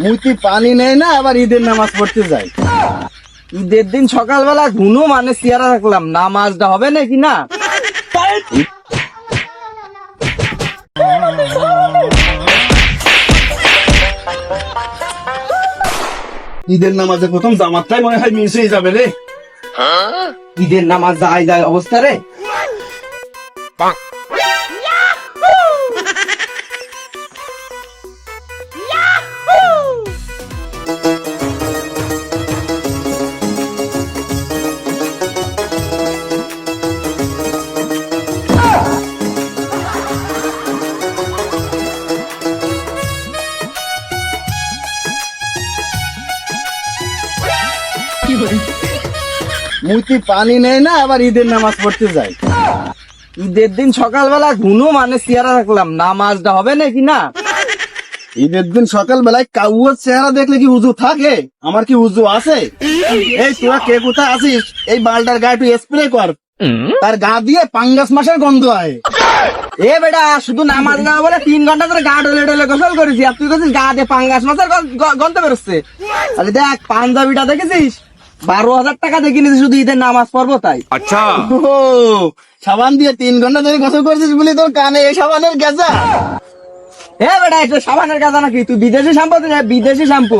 মুতি পানি নেই না, আবার ঈদের নামাজ পড়তে যাই। ঈদের দিন সকালবেলা ঘুনো মানে চেয়ারা রাখলাম, নামাজটা হবে নাকি না? ঈদের নামাজে প্রথম জামাতটাই মনে হয় মিস হয়ে যাবে রে। ঈদের নামাজ যায় যায় অবস্থা রে। মুতি পানি নেই না, আবার ঈদের নামাজ পড়তে যাই। ঈদের দিন সকালবেলা ঘুনো মানে চেয়ারা রাখলাম, নামাজটা হবে নাকি না? ঈদের দিন সকালবেলায় কাউর চেহারা দেখলে কি উজু থাকে? আমার কি উজু আছে? এই তোরা কে কোথায় আছিস? এই বালটার গায়ে একটু স্প্রে কর, তার গা দিয়ে পাঙ্গাস মাসের গন্ধ হয়। এ বেটা, শুধু নামাজ না বলে 3 ঘন্টা ধরে গা ডলে ডলে গোসল করেছি, আর তুই বলছিস গা দিয়ে পাঙ্গাস মাছের গন্ধ বেরোচ্ছে। তাহলে দেখ, পাঞ্জাবিটা দেখেছিস? 12,000 টাকা দেখে নিয়েছি শুধু ঈদের নামাজ পড়বো তাই। আচ্ছা, ও সাবান দিয়ে 3 ঘন্টা ধরে গোসল করছিস বলে তোর কানে এই সাবানের গেজা? এ বেটা, এটা সাবানের কাজা নাকি? তুই বিদেশি শ্যাম্পু দিস, বিদেশি শ্যাম্পু।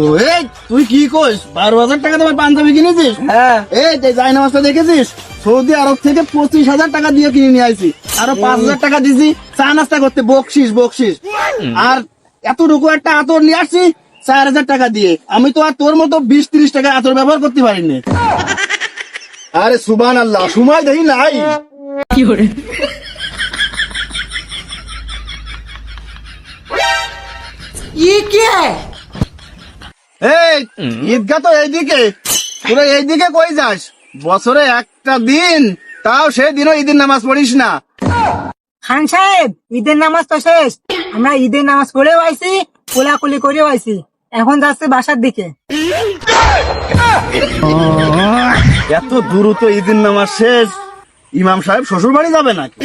ও এই তুই কি কইস? 12,000 টাকা তোমার পাঞ্জাবি কিনেছিস? হ্যাঁ, এই যাই নামাজটা দেখেছিস? সৌদি আরব থেকে 25,000 টাকা দিয়ে কিনে নিয়ে আইছি, আরো 5,000 টাকা দিছি চা নাস্তা করতে, বকশিস বকশিস। আর এতটুকু একটা আতর নিয়ে আসছি 4,000 টাকা দিয়ে। আমি তো আর তোর মতো 20-30 টাকা আতর ব্যবহার করতে পারিনি। আরে সুবহানাল্লাহ, সময় দেখি নাই। এই ঈদগাহ তো এইদিকে, তোরা এইদিকে কই যাস? বছরে একটা দিন, তাও সেই দিনও ঈদের নামাজ পড়িস না। খান সাহেব, ঈদের নামাজ তো শেষ। আমরা ঈদের নামাজ পড়েও আইছি, কোলাকুলি করেও আইছি, এখন যাচ্ছে বাসার দিকে। এত দ্রুত ঈদের নামাজ শেষ? ইমাম সাহেব শ্বশুর বাড়ি যাবে নাকি?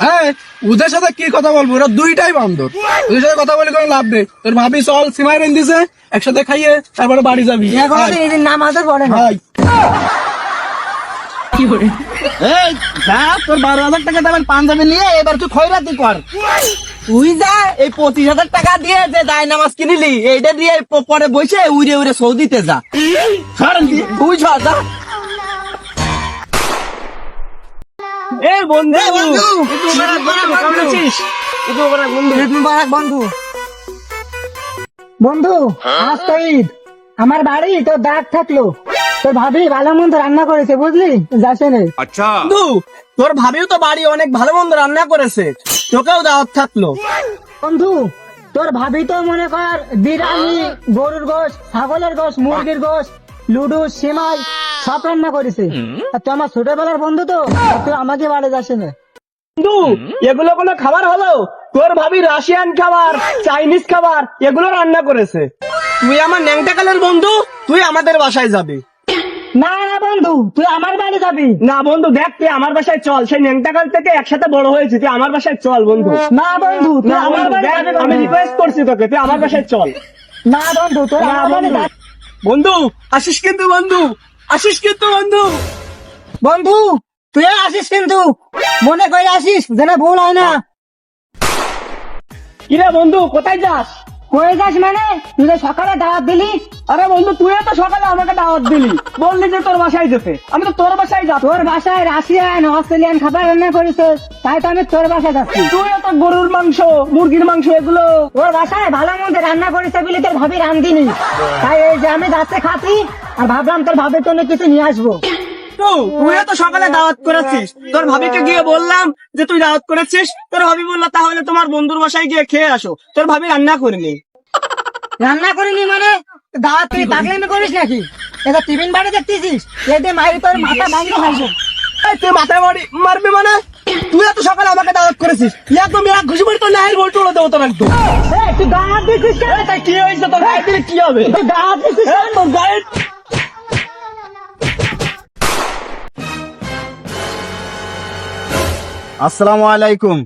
হ্যাঁ, ওদের সাথে কি কথা বলবো? ওরা দুইটাই বান্দর, ওদের সাথে কথা বলে কোনো লাভ নেই। তোর ভাবি চল সিমাই রেন দিছে, একসাথে খাইয়ে তারপরে বাড়ি যাবি। এখন তো ঈদের নামাজও পড়ে না। ভাই এই যা, তোর 12,000 টাকা দামের পাঞ্জাবি নিয়ে এবার তুই খয়রাতি কর। তুই যা, এই 25,000 টাকা দিয়ে যে দায় নামাজ কিনিলি, এইটা দিয়ে পরে বসে উড়ে উড়ে সৌদিতে যা। সরেন দি। তুই সর যা। এ বন্ধু, বন্ধু বন্ধু, আজ তো ঈদ, আমার বাড়ি তোর দাগ থাকলো, তোর ভাবি ভালো মন্দ রান্না করেছে, বুঝলি? যাচ্ছে না। বন্ধু, তোর ভাবিও তো বাড়ি অনেক ভালো মন্দ রান্না করেছে, তোকেও দাওয়াত থাকলো। বন্ধু, তোর ভাবি তো মনে কর বিরিয়ানি, গরুর গোশ, ছাগলের গোশ, মুরগির গোশ, লুডু, সিমাই সব রান্না করেছে। আর তুই আমার ছোটবেলার বন্ধু, তো তুই আমাকে বাড়ি যাচ্ছে না। বন্ধু, এগুলো কোনো খাবার হলো? তোর ভাবি রাশিয়ান খাবার, চাইনিজ খাবার এগুলো রান্না করেছে। তুই আমার ন্যাংটাকালের বন্ধু, তুই আমাদের বাসায় যাবি। না না বন্ধু, তুই আমার বাড়ি যাবি। না বন্ধু, দেখ, তুই আমার বাসায় চল, সেই ন্যাংটাকাল থেকে একসাথে বড় হয়েছি, তুই আমার বাসায় চল বন্ধু। না বন্ধু, তুই না আমার বন্ধু, বাড়ি দেখ, যাবি। আমি রিকোয়েস্ট করছি তোকে, তুই আমার বাসায় চল। না বন্ধু, তুই না আমার বাড়ি বন্ধু, যাবি। বন্ধু আসিস কিন্তু, বন্ধু আসিস কিন্তু, বন্ধু। বন্ধু, তুই আসিস কিন্তু মনে করে আসিস, যেন ভুল হয় না। কিরে বন্ধু, কোথায় যাস? কয়ে যাস মানে? তুই যে সকালে দাওয়াত দিলি। আরে বন্ধু, তুই তো সকালে আমাকে দাওয়াত দিলি, বললি যে তোর বাসায় যেতে, আমি তো তোর বাসায় যাব। তোর বাসায় রাশিয়ান, অস্ট্রেলিয়ান খাবার রান্না করেছে, তাই তো আমি তোর বাসায় যাচ্ছি। তুইও তো গরুর মাংস, মুরগির মাংস এগুলো। তোর বাসায় ভালো মন্দ রান্না করেছে বলে তোর ভাবি রান্ধিনি, তাই এই যে আমি যাচ্ছে খাচ্ছি, আর ভাবলাম তোর ভাবির জন্য কিছু নিয়ে আসবো। তুইও তো সকালে দাওয়াত করেছিস, তোর ভাবিকে গিয়ে বললাম যে তুই দাওয়াত করেছিস, তোর ভাবি বললো তাহলে তোমার বন্ধুর বাসায় গিয়ে খেয়ে আসো, তোর ভাবি রান্না করেনি। রান্না করিনি মানে? দাওয়াত তুই পাগলামি করিস নাকি? এটা টিফিন বাড়ি দেখতেছিস? এতে মারি তোর মাথা ভাঙি খাইছো। এই, তুই মাথায় মারবি মানে? তুই এত সকালে আমাকে দাওয়াত করেছিস, একদম এক ঘুষি মারি তোর নাহের বলতে উড়ে দেবো তোর একদম। এই, তুই দাওয়াত দিছিস কেন? তাই কি হয়েছে, তোর গায়ে দিলে কি হবে? তুই দাওয়াত দিছিস কেন? তোর গায়ে আসসালামু আলাইকুম।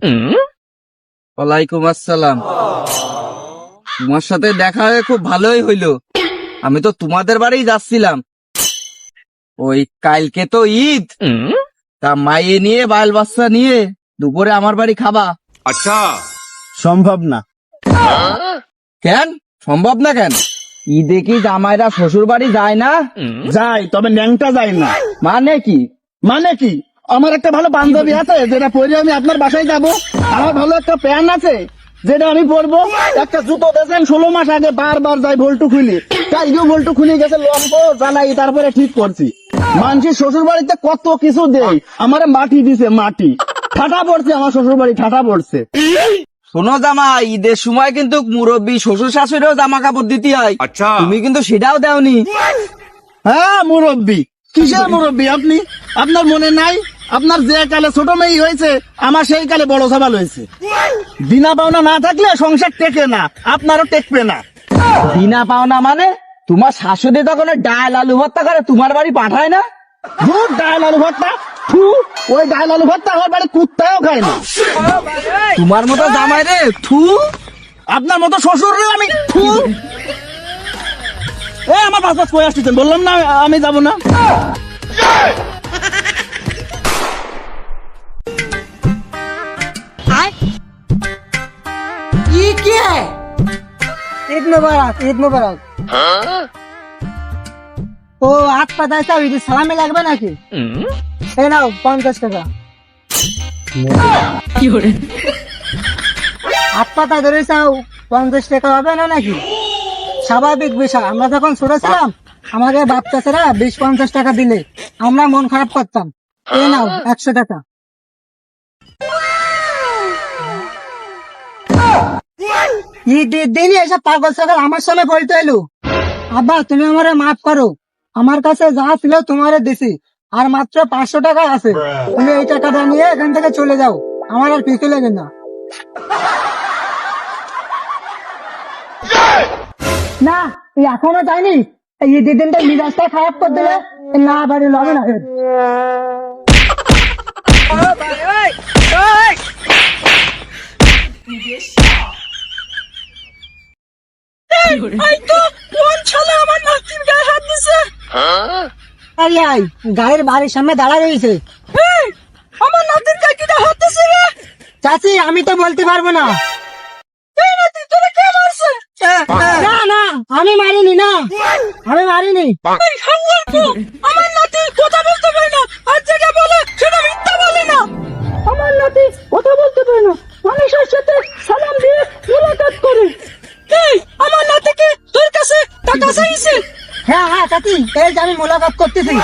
ওয়ালাইকুম আসসালাম। তোমার সাথে দেখা হয়ে খুব ভালোই হইলো। আমি তো তোমাদের বাড়ি যাচ্ছিলাম। ওই কালকে তো ঈদ, তা মাইয়ে নিয়ে বাল বাচ্চা নিয়ে দুপুরে আমার বাড়ি খাবা? সম্ভব না। কেন সম্ভব না কেন? ঈদে কি জামাইরা শ্বশুর বাড়ি যায় না? যাই, তবে ন্যাংটা যাই না। মানে কি? মানে কি, আমার একটা ভালো বান্ধবী আছে যেটা পরে আমি আপনার বাসায় যাব। আমার ভালো একটা প্যান্ট আছে যেটা আমি পরবো। একটা জুতো দেখেন 16 মাস আগে বারবার যাই ভোল্টু খুলি, কালকেও ভোল্টু খুলে গেছে, লম্প জ্বালাই তারপরে ঠিক করছি। মানুষের শ্বশুর বাড়িতে কত কিছু দেয়, আমার মাটি দিছে, মাটি ঠাটা পড়ছে, আমার শ্বশুর বাড়ি ঠাটা পড়ছে। শোনো জামাই, ঈদের সময় কিন্তু মুরব্বী শ্বশুর শাশুড়িও জামা কাপড় দিতে হয়। তুমি কিন্তু সেটাও দেওনি। হ্যাঁ মুরব্বী, কিসের মুরব্বী আপনি? আপনার মনে নাই, আপনার যে কালে ছোট মেয়ে হয়েছে আমার সেই কালে বড় সবাল হয়েছে। বিনা পাওনা না থাকলে সংসার টেকে না, আপনারও টেকবে না। বিনা পাওনা মানে? তোমার শাশুড়ি তখন ওই ডাল আলু ভর্তা করে তোমার বাড়ি পাঠায় না? ধুর, ডাল আলু ভর্তা, থু, ওই ডাল আলু ভর্তা আমার বাড়ি কুত্তাও খায় না। তোমার মতো জামাই রে, থু। আপনার মতো শ্বশুর রে আমি থু। আমার পাঁচ পাঁচ কয়ে আসতেছেন, বললাম না আমি যাব না। ঈদ মোবারক, ঈদ মোবারক। ও হাত পাতায় চাও, ঈদের সালামি লাগবে নাকি? এই নাও 50 টাকা। হাত পাতা ধরে চাও, 50 টাকা হবে না নাকি? স্বাভাবিক বিষয়, আমরা যখন ছোট ছিলাম আমাকে বাপ চাচারা 20-50 টাকা দিলে আমরা মন খারাপ করতাম। এই নাও 100 টাকা। ঈদের দিনই এসব পাগল ছাগল আমার সামনে বলতে এলো। আব্বা তুমি আমারে মাফ করো, আমার কাছে যা ছিল তোমারে দিছি, আর মাত্র 500 টাকা আছে। তুমি এই টাকাটা নিয়ে এখান থেকে চলে যাও, আমার আর পিছু লেগে না। না, এই এখনো যায়নি। এই ঈদের দিনটা মিজাজটা খারাপ করে দিলে না বাড়ি লবে না। গায়ের বাড়ির সামনে দাঁড়া রয়েছে। আমার নাতির কাকিটা হাঁটতেছে। চাচি আমি তো বলতে পারবো না। না না, আমি মারিনি, না আমি মারিনি। আমার নাতি কথা বলতে পারে না, আর যেটা বলে সেটা মিথ্যা বলে না। আমার নাতি কথা বলতে পারে না, মানুষের সাথে সালাম দিয়ে মুলাকাত করে। আমার নাতিকে তোর কাছে টাকা চাইছে? হ্যাঁ হ্যাঁ চাচি, এই যে আমি মুলাকাত করতেছি,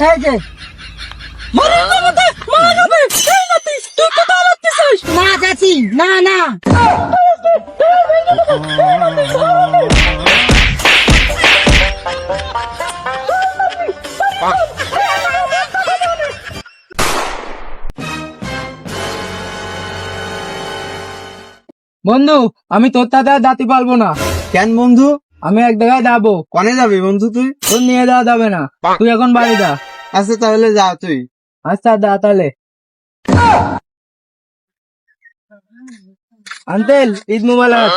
এই যে। না চাচি, না না। বন্ধু, আমি তোর তাতে যাতে পারবো না। কেন বন্ধু? আমি এক জায়গায় যাবো। কনে যাবি বন্ধু তুই? তোর নিয়ে যাওয়া যাবে না, তুই এখন বাড়ি যা। আচ্ছা তাহলে যা তুই। আচ্ছা দা তাহলে। আঙ্কেল ঈদ মুবারক।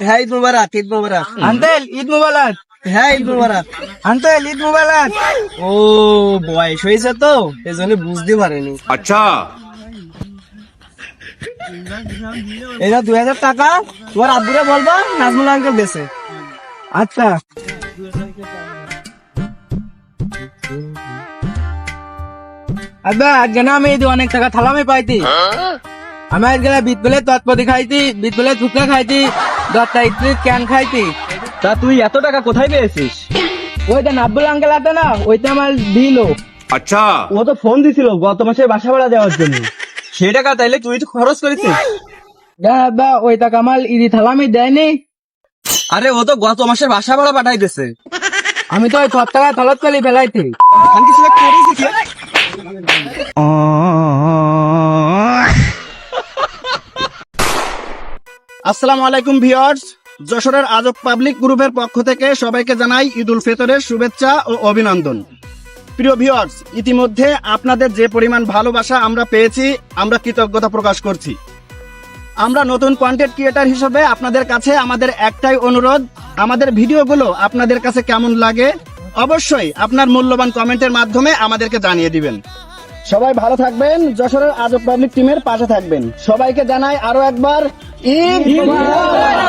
হ্যাঁ ঈদ মুবারক, ঈদ মুবারক। আঙ্কেল ঈদ মুবারক। হ্যাঁ ঈদ মুবারক। আঙ্কেল ঈদ মুবারক। ও বয়স হয়েছে তো এজন্য বুঝতে পারেনি। এটা 2000 টাকা তোমার আব্বুরে বলবা নাজমুল আঙ্কেল দেশে। আচ্ছা আব্বা, আজকে না আমি অনেক টাকা থালামে পাইতি। আমি আজকে বিট বেলে তৎপতি খাইতি, বিট বেলে ধুকা খাইতি, 10টা ইডলি ক্যান খাইতি। তা তুই এত টাকা কোথায় পেয়েছিস? ওইটা নাব্বুল আঙ্কেল আছে না, ওইটা আমার দিল। ও তো ফোন দিছিল গত মাসে বাসা ভাড়া দেওয়ার জন্য। সেই টাকা তাইলে তুই তো খরচ করেছিস? আব্বা ওই টাকা আমার ঈদি থালামি দেয়নি। আরে ও তো গত মাসের বাসা ভাড়া পাঠাইতেছে। আমি তো ওই 6 টাকা তলত পেলি ফেলাইতি। আসসালামু আলাইকুম ভিউয়ার্স, যশোরের আজব পাবলিক গ্রুপের পক্ষ থেকে সবাইকে জানাই ঈদ উল ফিতরের শুভেচ্ছা ও অভিনন্দন। প্রিয় ভিউয়ার্স, ইতিমধ্যে আপনাদের যে পরিমাণ ভালোবাসা আমরা পেয়েছি, আমরা কৃতজ্ঞতা প্রকাশ করছি। আমরা নতুন কন্টেন্ট ক্রিয়েটর হিসেবে আপনাদের কাছে আমাদের একটাই অনুরোধ, আমাদের ভিডিওগুলো আপনাদের কাছে কেমন লাগে অবশ্যই আপনার মূল্যবান কমেন্টের মাধ্যমে আমাদেরকে জানিয়ে দিবেন। সবাই ভালো থাকবেন, যশোরের আজব পাবলিক টিমের পাশে থাকবেন। সবাইকে জানাই আরো একবার ঈদ মুবারক।